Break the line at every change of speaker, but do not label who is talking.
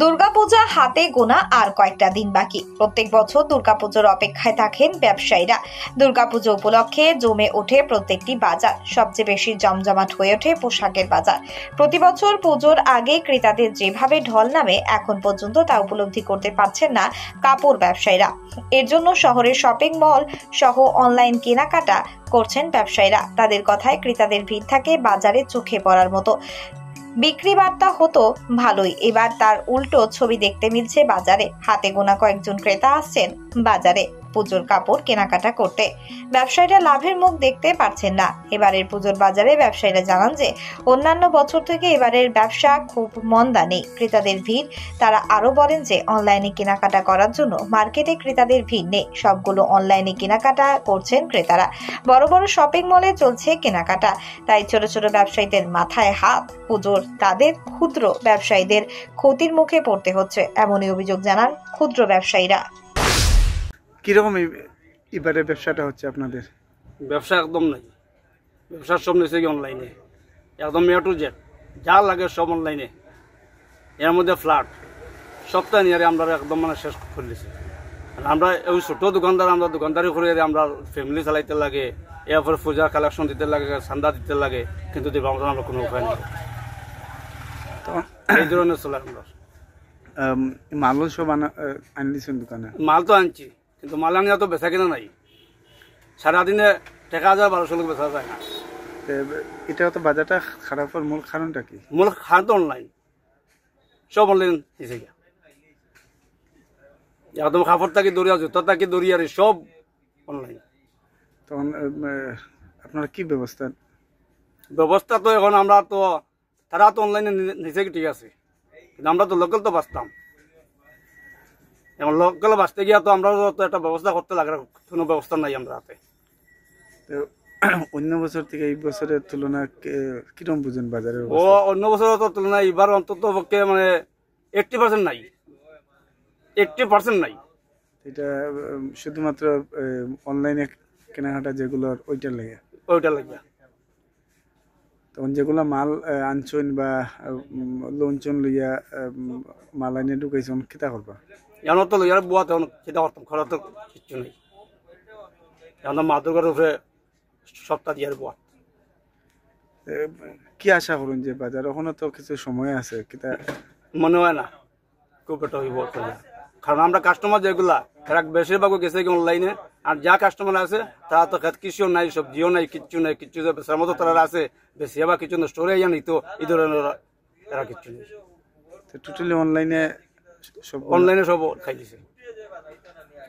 দুর্গাপূজা হাতে গোনা আর কয়েকটা দিন বাকি। প্রত্যেক বছর দুর্গাপুজোর অপেক্ষায় থাকেন ব্যবসায়ীরা। দুর্গাপুজো উপলক্ষে জমে ওঠে প্রত্যেকটি বাজার। সবচেয়ে বেশি জমজমাট হয়ে ওঠে পোশাকের বাজার। প্রতি বছর পুজোর আগে ক্রেতাদের যেভাবে ঢল নামে, এখন পর্যন্ত তা উপলব্ধি করতে পারছেন না কাপড় ব্যবসায়ীরা। এর জন্য শহরের শপিং মল সহ অনলাইন কেনাকাটা করছেন ব্যবসায়ীরা। তাদের কথায় ক্রেতাদের ভিড় থাকে বাজারে চোখে পড়ার মতো। বিক্রি বার্তা হতো ভালোই, এবার তার উল্টো ছবি দেখতে মিলছে বাজারে। হাতে গোনা কয়েকজন ক্রেতা আসছেন বাজারে পুজোর কাপড় কেনাকাটা করতে। ব্যবসায়ীরা লাভের মুখ দেখতে পারছেন না। এবারের পুজোর বাজারে ব্যবসায়ীরা জানান যে অন্যান্য বছর থেকে এবারের ব্যবসা খুব মন্দা নেই, ক্রেতাদের ভিড়। তারা আরো বলেন যে অনলাইনে কেনাকাটা করার জন্য মার্কেটে ক্রেতাদের ভিড় নেই, সবগুলো অনলাইনে কেনাকাটা করছেন ক্রেতারা। বড় বড় শপিং মলে চলছে কেনাকাটা, তাই ছোট ছোট ব্যবসায়ীদের মাথায় হাত। পুজোর তাদের ক্ষুদ্র ব্যবসায়ীদের ক্ষতির মুখে পড়তে হচ্ছে, এমনই অভিযোগ জানান ক্ষুদ্র ব্যবসায়ীরা।
কিরকম এবারে ব্যবসাটা হচ্ছে আপনাদের?
ব্যবসা একদম নাই। ব্যবসার সব নিচ্ছে কি অনলাইনে, একদম এ টু জেড যা লাগে সব অনলাইনে। এর মধ্যে ফ্ল্যাট সপ্তাহ নিয়ে আমরা একদম শেষ করে দিচ্ছি। আমরা ওই ছোট দোকানদার, আমরা দোকানদারি করে আমরা ফ্যামিলি চালাইতে লাগে, এরপরে পূজা কালেকশন দিতে লাগে, চান্দা দিতে লাগে, কিন্তু দিব আমরা কোনো উপায় নেই। এই ধরনের চলে আমরা।
মালও সব আনলিছেন দোকানে?
মাল তো আনছি, কিন্তু মাল আনিয়া তো বেচা কিনা নাই। সারাদিনে টাকা 1200 লোক বেচা যায় না।
এটা তো বাজারটা খারাপের মূল কারণটা কি?
মূল কারণ তো অনলাইন, সব অনলাইন দিছে গিয়া। একদম কাপড় থাকি দরিয়া, জুতা থাকি দরিয়ারে সব অনলাইন।
তখন আপনারা কি ব্যবস্থা?
ব্যবস্থা তো এখন আমরা তো, তারা তো অনলাইনে নিচে ঠিক আছে, কিন্তু আমরা তো লোকাল তো বাঁচতাম। এখন লোকাল বাঁচতে গিয়া তো আমরা তো একটা ব্যবস্থা করতে লাগে, কোনো ব্যবস্থা নাই আমরা হাতে।
অন্য বছর থেকে এই বছরের তুলনা কিরকম বুঝেন বাজারের?
ও অন্য বছরের তুলনায় এবার অন্তত পক্ষে 80% নাই, 80% নাই।
এটা শুধুমাত্র অনলাইনে কেনাকাটা যেগুলো ওইটার লাগে?
ওইটা লাগে।
তখন যেগুলো মাল আনছন বা লোনচন লইয়া মাল আইনে ঢুকাইছেন, কিতা করবা?
এখন তো লইয়ার বুয়া তখন সেটা করতাম, খরা তো কিচ্ছু নেই। এখন মা দুর্গার উপরে সপ্তাহ দিয়ার বুয়া।
কি আশা করুন যে বাজার ওখানে তো কিছু সময় আছে, কিতা
মনে হয় না খুব একটা হইব। কারণ আমরা কাস্টমার যেগুলা এরা বেশিরভাগ গেছে কি অনলাইনে, আর যা কাস্টমার আছে তারা তো কিছুও নাই, সবজিও নাই, কিচ্ছু নাই। কিচ্ছু বেচার মতো তারা আছে, বেশি বা কিছু না, স্টোরে ইয়া নিত এই ধরনের এরা কিচ্ছু নেই।
টোটালি অনলাইনে সব
অনলাইনে সব খাই দিছে।